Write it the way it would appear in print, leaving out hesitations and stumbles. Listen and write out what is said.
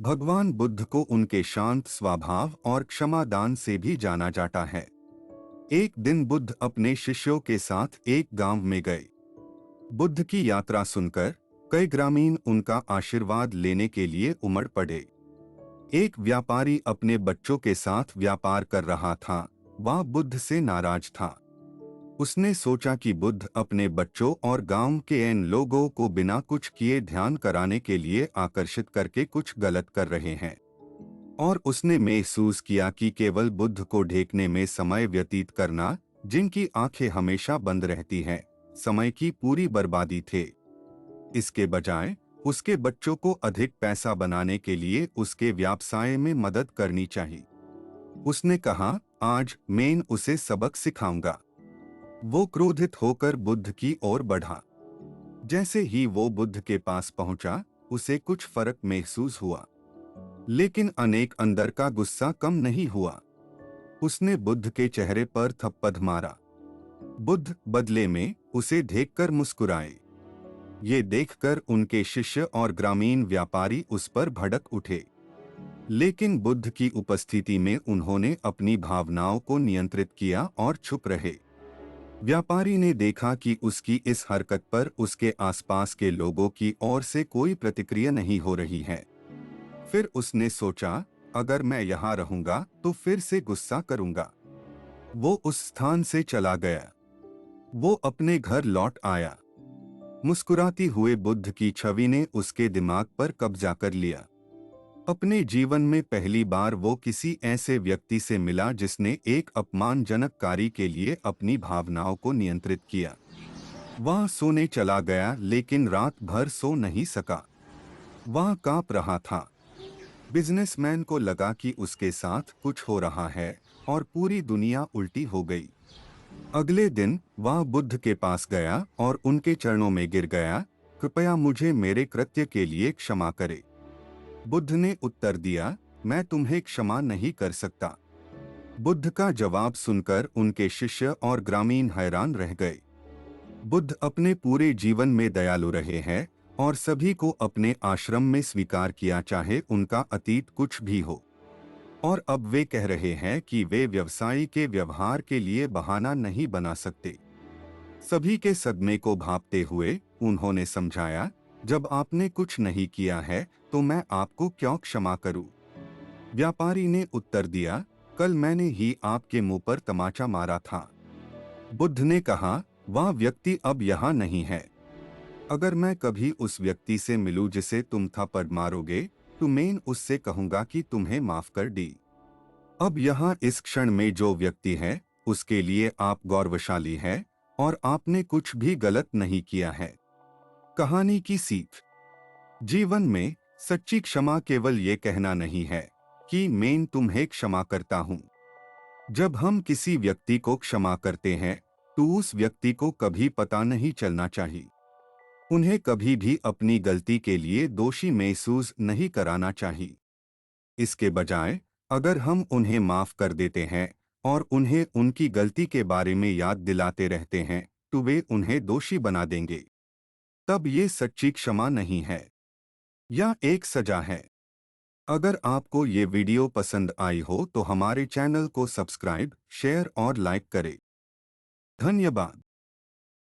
भगवान बुद्ध को उनके शांत स्वभाव और क्षमादान से भी जाना जाता है। एक दिन बुद्ध अपने शिष्यों के साथ एक गांव में गए। बुद्ध की यात्रा सुनकर कई ग्रामीण उनका आशीर्वाद लेने के लिए उमड़ पड़े। एक व्यापारी अपने बच्चों के साथ व्यापार कर रहा था। वह बुद्ध से नाराज था। उसने सोचा कि बुद्ध अपने बच्चों और गांव के इन लोगों को बिना कुछ किए ध्यान कराने के लिए आकर्षित करके कुछ गलत कर रहे हैं। और उसने महसूस किया कि केवल बुद्ध को ढेकने में समय व्यतीत करना, जिनकी आंखें हमेशा बंद रहती हैं, समय की पूरी बर्बादी थे। इसके बजाय उसके बच्चों को अधिक पैसा बनाने के लिए उसके व्यवसाय में मदद करनी चाहिए। उसने कहा, आज मैं उसे सबक सिखाऊंगा। वो क्रोधित होकर बुद्ध की ओर बढ़ा। जैसे ही वो बुद्ध के पास पहुंचा, उसे कुछ फर्क महसूस हुआ, लेकिन अनेक अंदर का गुस्सा कम नहीं हुआ। उसने बुद्ध के चेहरे पर थप्पड़ मारा। बुद्ध बदले में उसे देखकर मुस्कुराए। ये देखकर उनके शिष्य और ग्रामीण व्यापारी उस पर भड़क उठे, लेकिन बुद्ध की उपस्थिति में उन्होंने अपनी भावनाओं को नियंत्रित किया और चुप रहे। व्यापारी ने देखा कि उसकी इस हरकत पर उसके आसपास के लोगों की ओर से कोई प्रतिक्रिया नहीं हो रही है। फिर उसने सोचा, अगर मैं यहाँ रहूंगा तो फिर से गुस्सा करूंगा। वो उस स्थान से चला गया। वो अपने घर लौट आया। मुस्कुराती हुए बुद्ध की छवि ने उसके दिमाग पर कब्जा कर लिया। अपने जीवन में पहली बार वो किसी ऐसे व्यक्ति से मिला जिसने एक अपमानजनक कार्य के लिए अपनी भावनाओं को नियंत्रित किया। वह सोने चला गया, लेकिन रात भर सो नहीं सका। वह कांप रहा था। बिजनेसमैन को लगा कि उसके साथ कुछ हो रहा है और पूरी दुनिया उल्टी हो गई। अगले दिन वह बुद्ध के पास गया और उनके चरणों में गिर गया, कृपया मुझे मेरे कृत्य के लिए क्षमा करे। बुद्ध ने उत्तर दिया, मैं तुम्हें क्षमा नहीं कर सकता। बुद्ध का जवाब सुनकर उनके शिष्य और ग्रामीण हैरान रह गए। बुद्ध अपने पूरे जीवन में दयालु रहे हैं और सभी को अपने आश्रम में स्वीकार किया, चाहे उनका अतीत कुछ भी हो। और अब वे कह रहे हैं कि वे व्यवसायी के व्यवहार के लिए बहाना नहीं बना सकते। सभी के सदमे को भांपते हुए उन्होंने समझाया, जब आपने कुछ नहीं किया है तो मैं आपको क्यों क्षमा करूं? व्यापारी ने उत्तर दिया, कल मैंने ही आपके मुंह पर तमाचा मारा था। बुद्ध ने कहा, वह व्यक्ति अब यहाँ नहीं है। अगर मैं कभी उस व्यक्ति से मिलूं जिसे तुम थप्पड़ मारोगे, तो मैं उससे कहूंगा कि तुम्हें माफ कर दी। अब यहाँ इस क्षण में जो व्यक्ति है, उसके लिए आप गौरवशाली हैं और आपने कुछ भी गलत नहीं किया है। कहानी की सीख। जीवन में सच्ची क्षमा केवल ये कहना नहीं है कि मैं तुम्हें क्षमा करता हूँ। जब हम किसी व्यक्ति को क्षमा करते हैं तो उस व्यक्ति को कभी पता नहीं चलना चाहिए। उन्हें कभी भी अपनी गलती के लिए दोषी महसूस नहीं कराना चाहिए। इसके बजाय अगर हम उन्हें माफ कर देते हैं और उन्हें उनकी गलती के बारे में याद दिलाते रहते हैं, तो वे उन्हें दोषी बना देंगे। तब ये सच्ची क्षमा नहीं है, या एक सजा है। अगर आपको ये वीडियो पसंद आई हो तो हमारे चैनल को सब्सक्राइब, शेयर और लाइक करें। धन्यवाद।